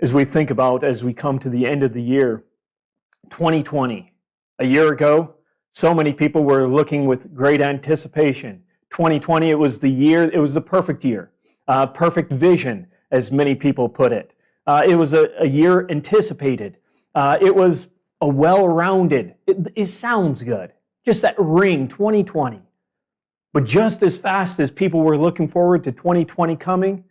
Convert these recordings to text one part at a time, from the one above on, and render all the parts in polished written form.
as we think about, as we come to the end of the year, 2020. A year ago, so many people were looking with great anticipation. 2020, it was the perfect year, perfect vision, as many people put it. It was a year anticipated. It was a well-rounded, it sounds good, just that ring, 2020. But just as fast as people were looking forward to 2020 coming,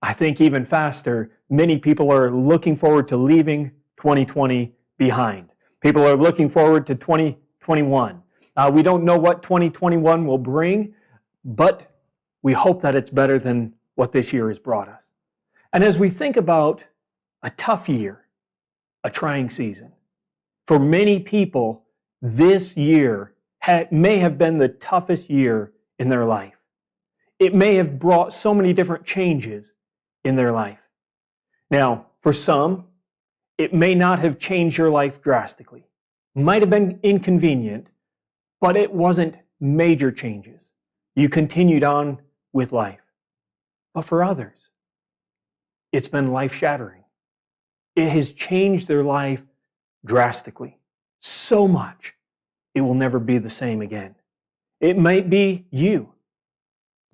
I think even faster, many people are looking forward to leaving 2020 behind. People are looking forward to 2021. We don't know what 2021 will bring, but we hope that it's better than what this year has brought us. And as we think about a tough year, a trying season, for many people, this year may have been the toughest year in their life. It may have brought so many different changes in their life. Now, for some, it may not have changed your life drastically. Might have been inconvenient, but it wasn't major changes. You continued on with life. But for others, it's been life-shattering. It has changed their life drastically, so much it will never be the same again. It might be you.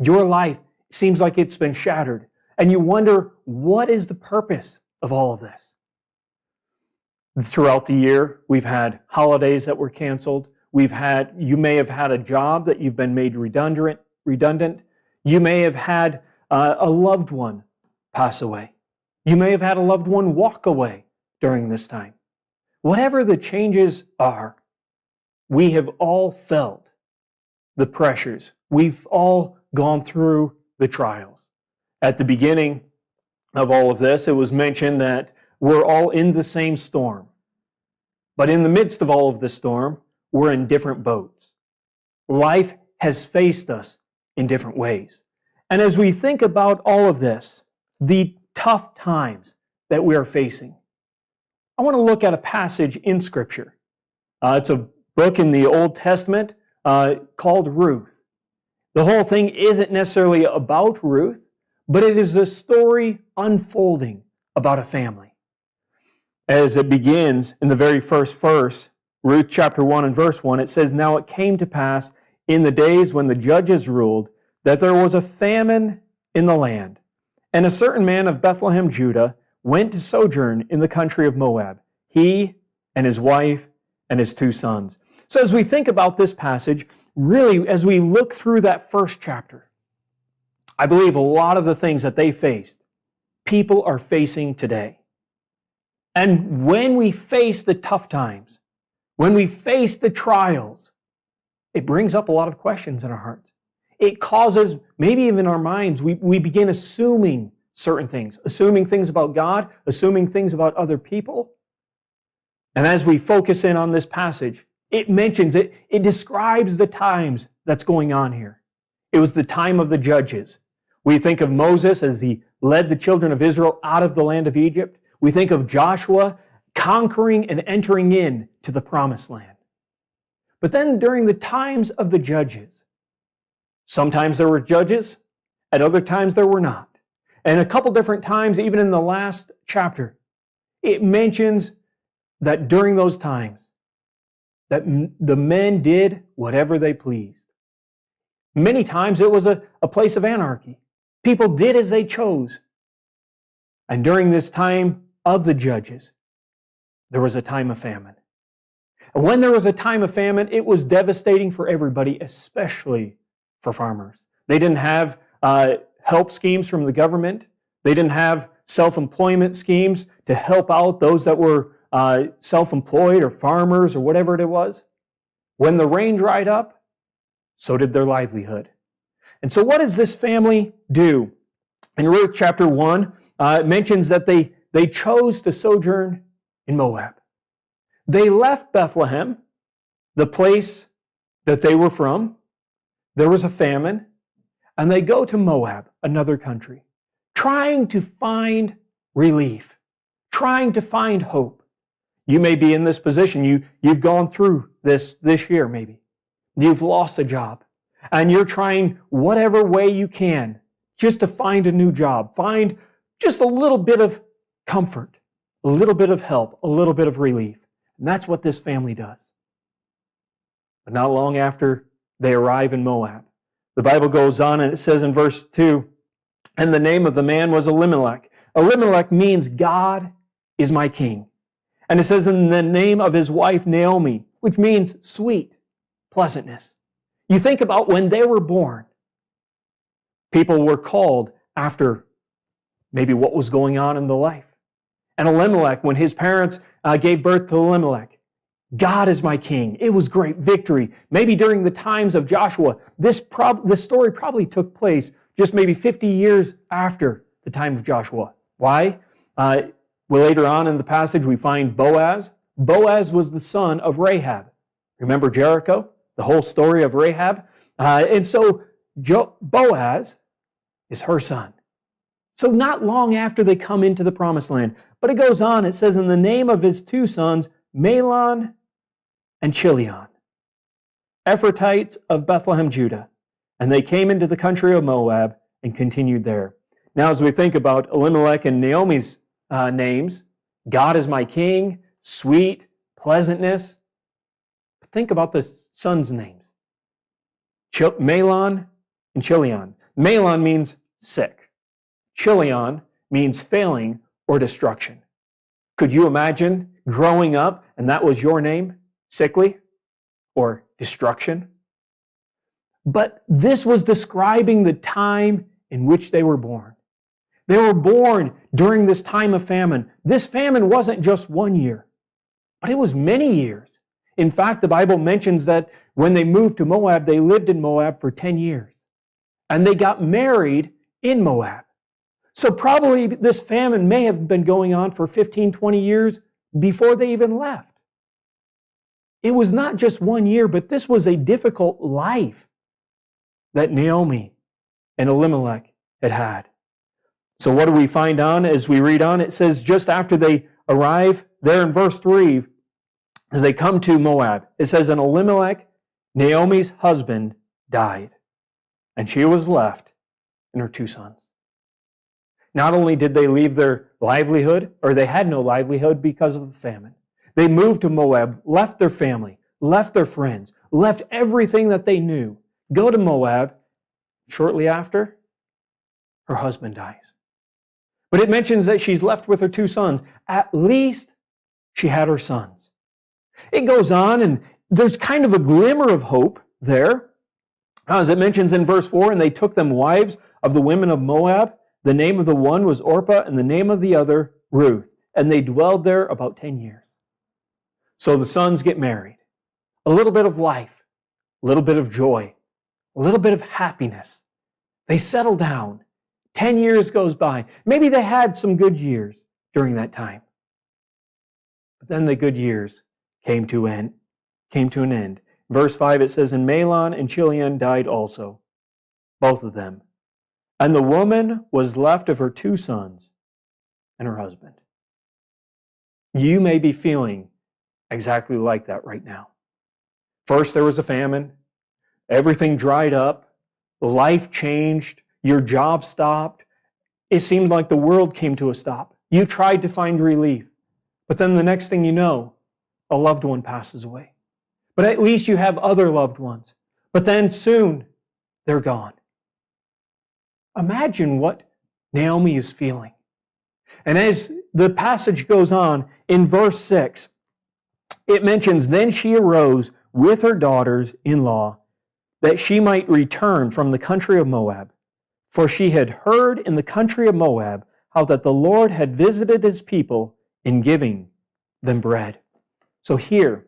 Your life seems like it's been shattered, and you wonder, what is the purpose of all of this? Throughout the year, we've had holidays that were canceled. You may have had a job that you've been made redundant. You may have had a loved one pass away. You may have had a loved one walk away during this time. Whatever the changes are, we have all felt the pressures. We've all gone through the trials. At the beginning of all of this, it was mentioned that we're all in the same storm. But in the midst of all of the storm, we're in different boats. Life has faced us in different ways. And as we think about all of this, the tough times that we are facing, I want to look at a passage in Scripture. It's a book in the Old Testament called Ruth. The whole thing isn't necessarily about Ruth, but it is a story unfolding about a family. As it begins in the very first verse, Ruth chapter 1 and verse 1, it says, "Now it came to pass in the days when the judges ruled that there was a famine in the land. And a certain man of Bethlehem, Judah, went to sojourn in the country of Moab, he and his wife and his 2 sons." So as we think about this passage, really, as we look through that first chapter, I believe a lot of the things that they faced, people are facing today. And when we face the tough times, when we face the trials, it brings up a lot of questions in our hearts. It causes, maybe even our minds, we begin assuming certain things, assuming things about God, assuming things about other people. And as we focus in on this passage, it mentions it, it describes the times that's going on here. It was the time of the judges. We think of Moses as he led the children of Israel out of the land of Egypt. We think of Joshua conquering and entering in to the promised land. But then during the times of the judges, sometimes there were judges, at other times there were not. And a couple different times, even in the last chapter, it mentions that during those times, that the men did whatever they pleased. Many times it was a place of anarchy. People did as they chose. And during this time of the judges, there was a time of famine. And when there was a time of famine, it was devastating for everybody, especially for farmers. They didn't have help schemes from the government. They didn't have self-employment schemes to help out those that were self-employed or farmers or whatever it was. When the rain dried up, so did their livelihood. And so what does this family do? In Ruth chapter 1, it mentions that they chose to sojourn in Moab. They left Bethlehem, the place that they were from. There was a famine, and they go to Moab, another country, trying to find relief, trying to find hope. You may be in this position. You've gone through this year, maybe. You've lost a job, and you're trying whatever way you can just to find a new job, find just a little bit of comfort. a little bit of help, a little bit of relief. And that's what this family does. But not long after they arrive in Moab, the Bible goes on and it says in verse 2, and the name of the man was Elimelech. Elimelech means God is my king. And it says in the name of his wife Naomi, which means sweet, pleasantness. You think about when they were born, people were called after maybe what was going on in the life. And Elimelech, when his parents gave birth to Elimelech, God is my king. It was great victory. Maybe during the times of Joshua, this story probably took place just maybe 50 years after the time of Joshua. Why? Well, later on in the passage, we find Boaz. Boaz was the son of Rahab. Remember Jericho? The whole story of Rahab? And so Boaz is her son. So not long after they come into the promised land. But it goes on, it says, in the name of his two sons, Mahlon and Chilion, Ephrathites of Bethlehem, Judah. And they came into the country of Moab and continued there. Now, as we think about Elimelech and Naomi's names, God is my king, sweet, pleasantness. Think about the sons' names. Mahlon and Chilion. Mahlon means sick. Chilion means failing or destruction. Could you imagine growing up and that was your name? Sickly or destruction? But this was describing the time in which they were born. They were born during this time of famine. This famine wasn't just 1 year, but it was many years. In fact, the Bible mentions that when they moved to Moab, they lived in Moab for 10 years. And they got married in Moab. So probably this famine may have been going on for 15, 20 years before they even left. It was not just 1 year, but this was a difficult life that Naomi and Elimelech had had. So what do we find on as we read on? It says just after they arrive there in verse 3, as they come to Moab, it says, and Elimelech, Naomi's husband, died, and she was left and her two sons. Not only did they leave their livelihood, or they had no livelihood because of the famine, they moved to Moab, left their family, left their friends, left everything that they knew, go to Moab. Shortly after, her husband dies. But it mentions that she's left with her two sons. At least she had her sons. It goes on, and there's kind of a glimmer of hope there. As it mentions in verse 4, and they took them wives of the women of Moab. The name of the one was Orpah, and the name of the other, Ruth. And they dwelled there about 10 years. So the sons get married. A little bit of life, a little bit of joy, a little bit of happiness. They settle down. 10 years goes by. Maybe they had some good years during that time. But then the good years came to an end. Verse 5, it says, and Mahlon and Chilion died also, both of them. And the woman was left of her two sons and her husband. You may be feeling exactly like that right now. First, there was a famine. Everything dried up. Life changed. Your job stopped. It seemed like the world came to a stop. You tried to find relief. But then the next thing you know, a loved one passes away. But at least you have other loved ones. But then soon, they're gone. Imagine what Naomi is feeling. And as the passage goes on, in verse 6, it mentions, then she arose with her daughters-in-law that she might return from the country of Moab. For she had heard in the country of Moab how that the Lord had visited his people in giving them bread. So here,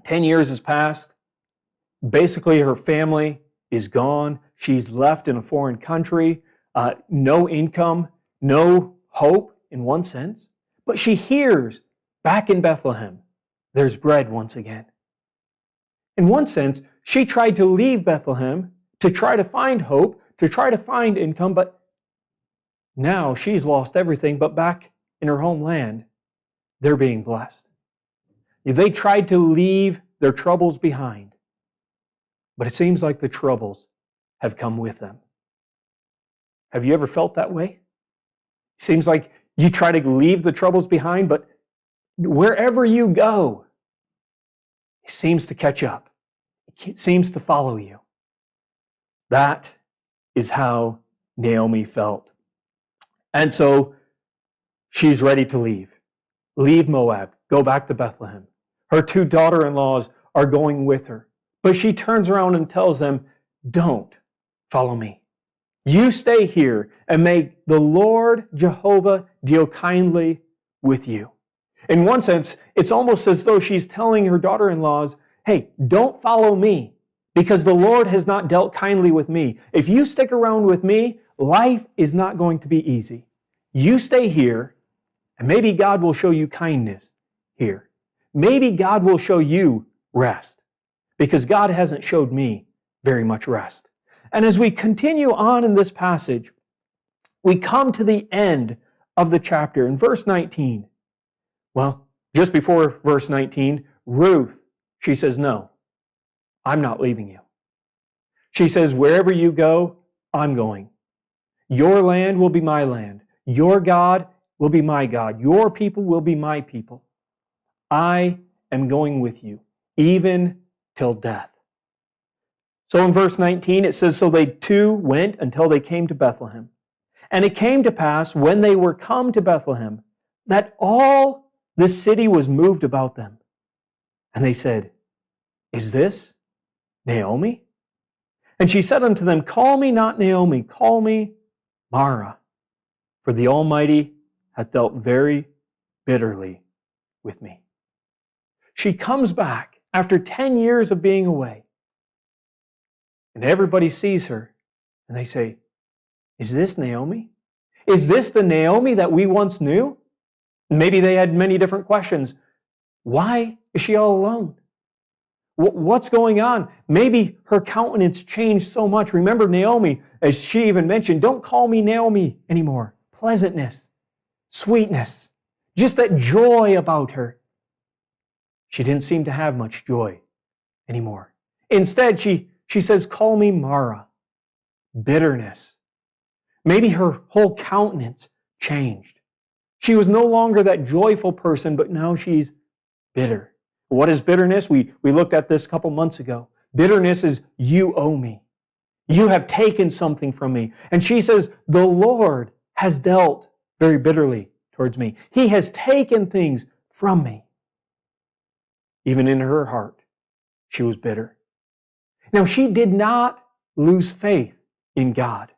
10 years has passed. Basically, her family is gone. She's left in a foreign country, no income, no hope in one sense. But she hears back in Bethlehem, there's bread once again. In one sense, she tried to leave Bethlehem to try to find hope, to try to find income, but now she's lost everything. But back in her homeland, they're being blessed. They tried to leave their troubles behind, but it seems like the troubles have come with them. Have you ever felt that way? It seems like You try to leave the troubles behind, but wherever you go, it seems to catch up. It seems to follow you. That is how Naomi felt. And so she's ready to leave Moab, go back to Bethlehem. Her two daughter-in-laws are going with her. But she turns around and tells them, don't follow me. You stay here and may the Lord Jehovah deal kindly with you. In one sense, it's almost as though she's telling her daughter-in-laws, hey, don't follow me because the Lord has not dealt kindly with me. If you stick around with me, life is not going to be easy. You stay here and maybe God will show you kindness here. Maybe God will show you rest because God hasn't showed me very much rest. And as we continue on in this passage, we come to the end of the chapter in verse 19. Well, just before verse 19, Ruth, she says, no, I'm not leaving you. She says, wherever you go, I'm going. Your land will be my land. Your God will be my God. Your people will be my people. I am going with you, even till death. So in verse 19, it says, so they two went until they came to Bethlehem. And it came to pass, when they were come to Bethlehem, that all the city was moved about them. And they said, is this Naomi? And she said unto them, call me not Naomi, call me Mara, for the Almighty hath dealt very bitterly with me. She comes back after 10 years of being away. And everybody sees her and they say, is this Naomi? Is this the Naomi that we once knew? Maybe they had many different questions. Why is she all alone? What's going on? Maybe her countenance changed so much. Remember Naomi, as she even mentioned, don't call me Naomi anymore. Pleasantness, sweetness, just that joy about her. She didn't seem to have much joy anymore. Instead, she says, call me Mara. Bitterness. Maybe her whole countenance changed. She was no longer that joyful person, but now she's bitter. What is bitterness? We looked at this a couple months ago. Bitterness is you owe me. You have taken something from me. And she says, the Lord has dealt very bitterly towards me. He has taken things from me. Even in her heart, she was bitter. Now, she did not lose faith in God.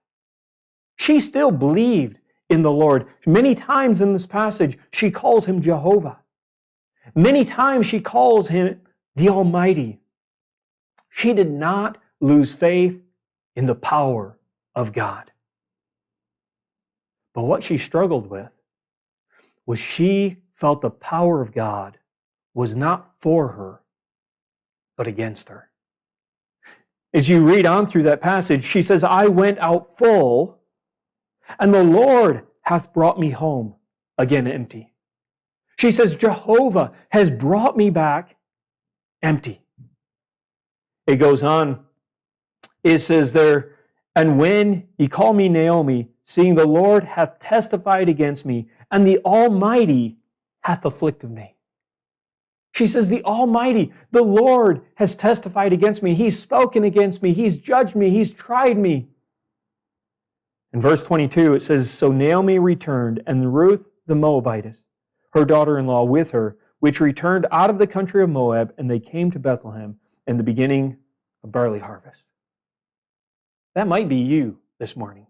She still believed in the Lord. Many times in this passage, she calls him Jehovah. Many times she calls him the Almighty. She did not lose faith in the power of God. But what she struggled with was she felt the power of God was not for her, but against her. As you read on through that passage, she says, I went out full, and the Lord hath brought me home again empty. She says, Jehovah has brought me back empty. It goes on. It says there, and when ye call me Naomi, seeing the Lord hath testified against me, and the Almighty hath afflicted me. She says, the Almighty, the Lord has testified against me. He's spoken against me. He's judged me. He's tried me. In verse 22, it says, so Naomi returned, and Ruth the Moabitess, her daughter-in-law with her, which returned out of the country of Moab, and they came to Bethlehem in the beginning of barley harvest. That might be you this morning.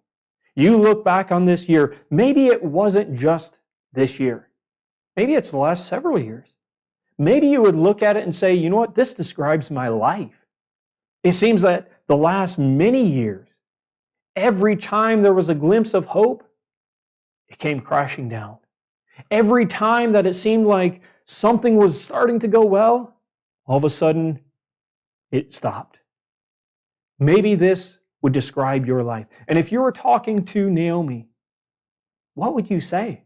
You look back on this year. Maybe it wasn't just this year. Maybe it's the last several years. Maybe you would look at it and say, you know what, this describes my life. It seems that the last many years, every time there was a glimpse of hope, it came crashing down. Every time that it seemed like something was starting to go well, all of a sudden, it stopped. Maybe this would describe your life. And if you were talking to Naomi, what would you say?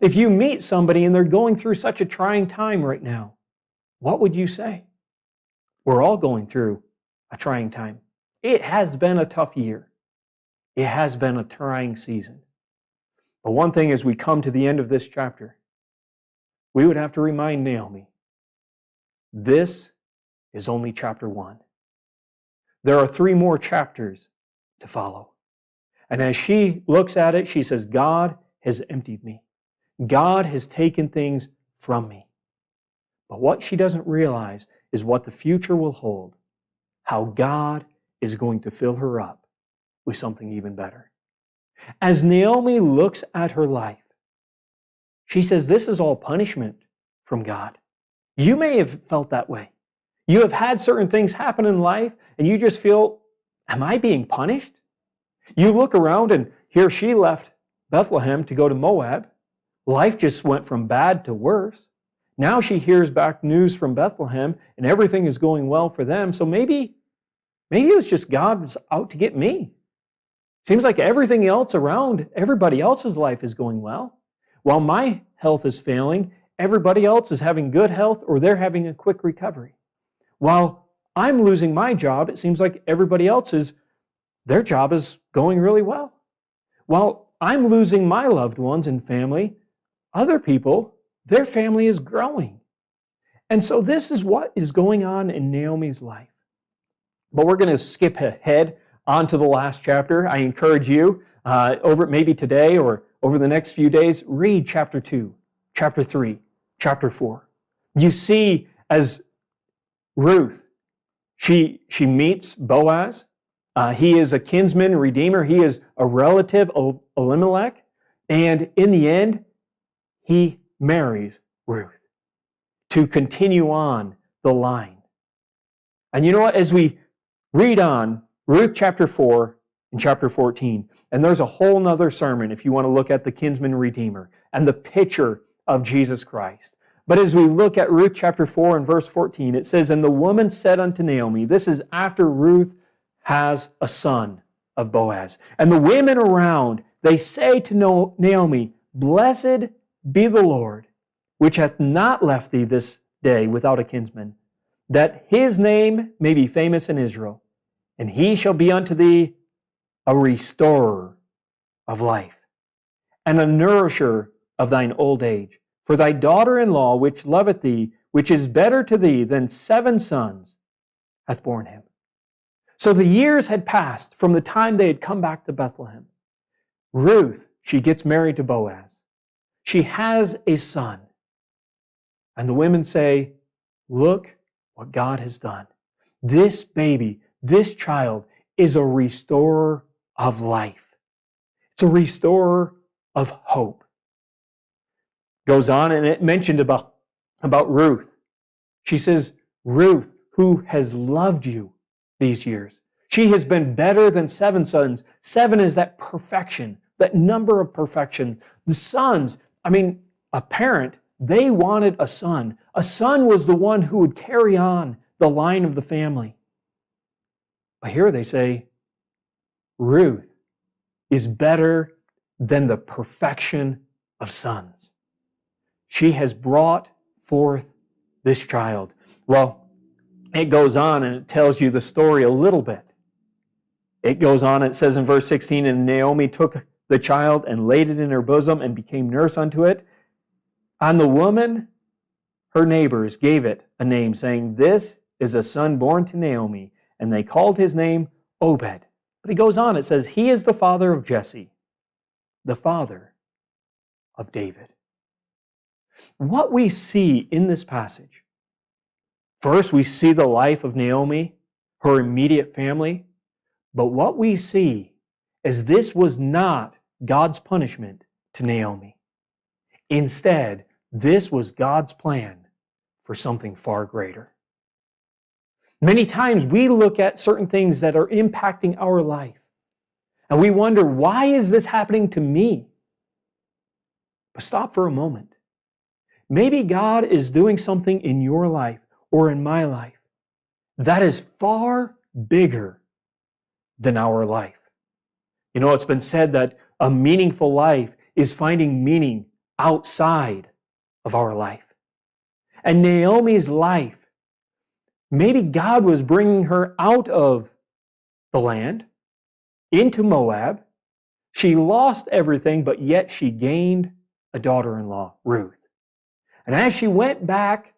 If you meet somebody and they're going through such a trying time right now, what would you say? We're all going through a trying time. It has been a tough year. It has been a trying season. But one thing as we come to the end of this chapter, we would have to remind Naomi, this is only chapter 1. There are 3 more chapters to follow. And as she looks at it, she says, God has emptied me. God has taken things from me. But what she doesn't realize is what the future will hold, how God is going to fill her up with something even better. As Naomi looks at her life, she says, this is all punishment from God. You may have felt that way. You have had certain things happen in life and you just feel, am I being punished? You look around and here she left Bethlehem to go to Moab. Life just went from bad to worse. Now she hears back news from Bethlehem and everything is going well for them. So maybe it was just God was out to get me. Seems like everything else around, everybody else's life is going well. While my health is failing, everybody else is having good health or they're having a quick recovery. While I'm losing my job, it seems like everybody else's, their job is going really well. While I'm losing my loved ones and family, other people, their family is growing. And so this is what is going on in Naomi's life. But we're going to skip ahead onto the last chapter. I encourage you, over maybe today or over the next few days, read chapter 2, chapter 3, chapter 4. You see as Ruth, she meets Boaz. He is a kinsman redeemer. He is a relative of Elimelech. And in the end, he marries Ruth to continue on the line. And you know what? As we read on, Ruth chapter 4 and chapter 14, and there's a whole nother sermon if you want to look at the kinsman redeemer and the picture of Jesus Christ. But as we look at Ruth chapter 4 and verse 14, it says, and the woman said unto Naomi, this is after Ruth has a son of Boaz. And the women around, they say to Naomi, blessed be the Lord, which hath not left thee this day without a kinsman, that his name may be famous in Israel, and he shall be unto thee a restorer of life, and a nourisher of thine old age. For thy daughter-in-law, which loveth thee, which is better to thee than 7 sons, hath borne him. So the years had passed from the time they had come back to Bethlehem. Ruth, she gets married to Boaz. She has a son. And the women say, look what God has done. This baby, this child is a restorer of life. It's a restorer of hope. Goes on and it mentioned about Ruth. She says, Ruth, who has loved you these years. She has been better than 7 sons. 7 is that perfection, that number of perfection. The sons, a parent, they wanted a son. A son was the one who would carry on the line of the family. But here they say, Ruth is better than the perfection of sons. She has brought forth this child. Well, it goes on and it tells you the story a little bit. It goes on, it says in verse 16, and Naomi took the child and laid it in her bosom and became nurse unto it. And the woman, her neighbors, gave it a name, saying, this is a son born to Naomi. And they called his name Obed. But he goes on, it says, he is the father of Jesse, the father of David. What we see in this passage, first we see the life of Naomi, her immediate family, but what we see is this was not God's punishment to Naomi. Instead, this was God's plan for something far greater. Many times we look at certain things that are impacting our life and we wonder, why is this happening to me? But stop for a moment. Maybe God is doing something in your life or in my life that is far bigger than our life. You know, it's been said that a meaningful life is finding meaning outside of our life. And Naomi's life, maybe God was bringing her out of the land into Moab She lost everything, but yet she gained a daughter-in-law, Ruth. And as she went back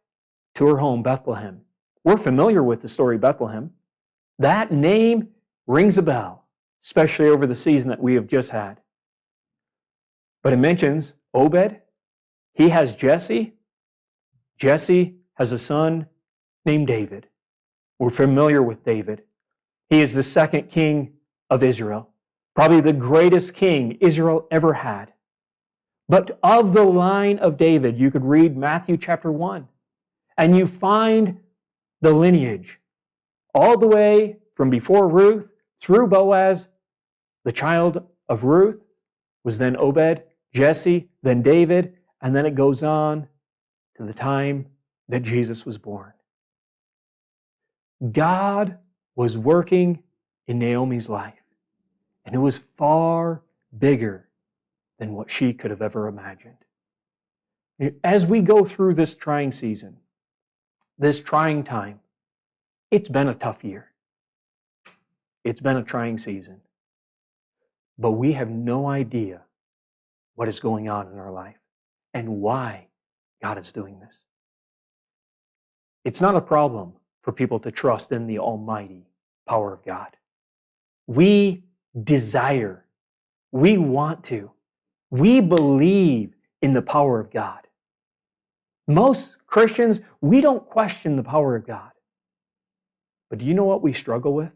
to her home, Bethlehem, we're familiar with the story of Bethlehem. That name rings a bell, especially over the season that we have just had. But it mentions Obed. He has Jesse. Jesse has a son named David. We're familiar with David. He is the second king of Israel, probably the greatest king Israel ever had. But of the line of David, you could read Matthew chapter 1, and you find the lineage all the way from before Ruth through Boaz. The child of Ruth was then Obed, Jesse, then David, and then it goes on to the time that Jesus was born. God was working in Naomi's life, and it was far bigger than what she could have ever imagined. As we go through this trying season, this trying time, it's been a tough year. It's been a trying season. But we have no idea what is going on in our life and why God is doing this. It's not a problem for people to trust in the almighty power of God. We desire, we want to, we believe in the power of God. Most Christians, we don't question the power of God. But do you know what we struggle with?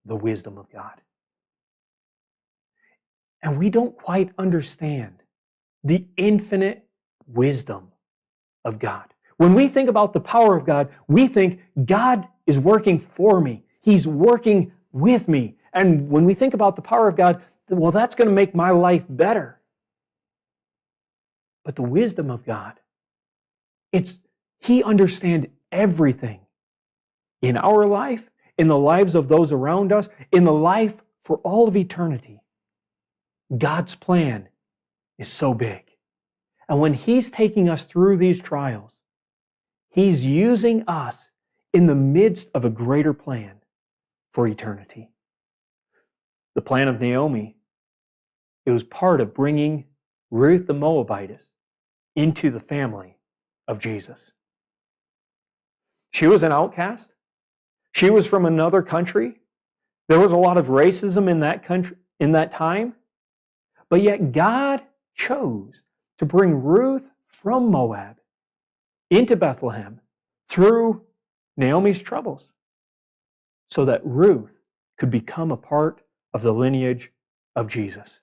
The wisdom of God. And we don't quite understand the infinite wisdom of God. When we think about the power of God, we think God is working for me. He's working with me. And when we think about the power of God, well, that's going to make my life better. But the wisdom of God, He understands everything in our life, in the lives of those around us, in the life for all of eternity. God's plan is so big. And when He's taking us through these trials, He's using us in the midst of a greater plan for eternity. The plan of Naomi, it was part of bringing Ruth the Moabitess into the family of Jesus. She was an outcast. She was from another country. There was a lot of racism in that country, in that time. But yet God chose to bring Ruth from Moab into Bethlehem through Naomi's troubles so that Ruth could become a part of the lineage of Jesus.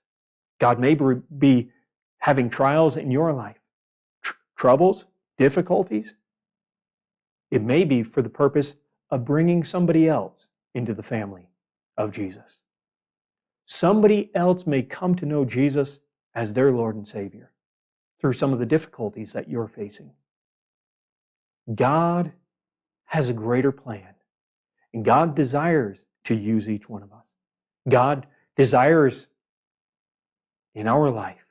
God may be having trials in your life, troubles, difficulties. It may be for the purpose of bringing somebody else into the family of Jesus. Somebody else may come to know Jesus as their Lord and Savior through some of the difficulties that you're facing. God has a greater plan, and God desires to use each one of us. God desires in our life.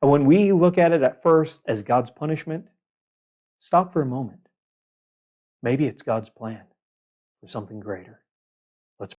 And when we look at it at first as God's punishment, stop for a moment. Maybe it's God's plan for something greater.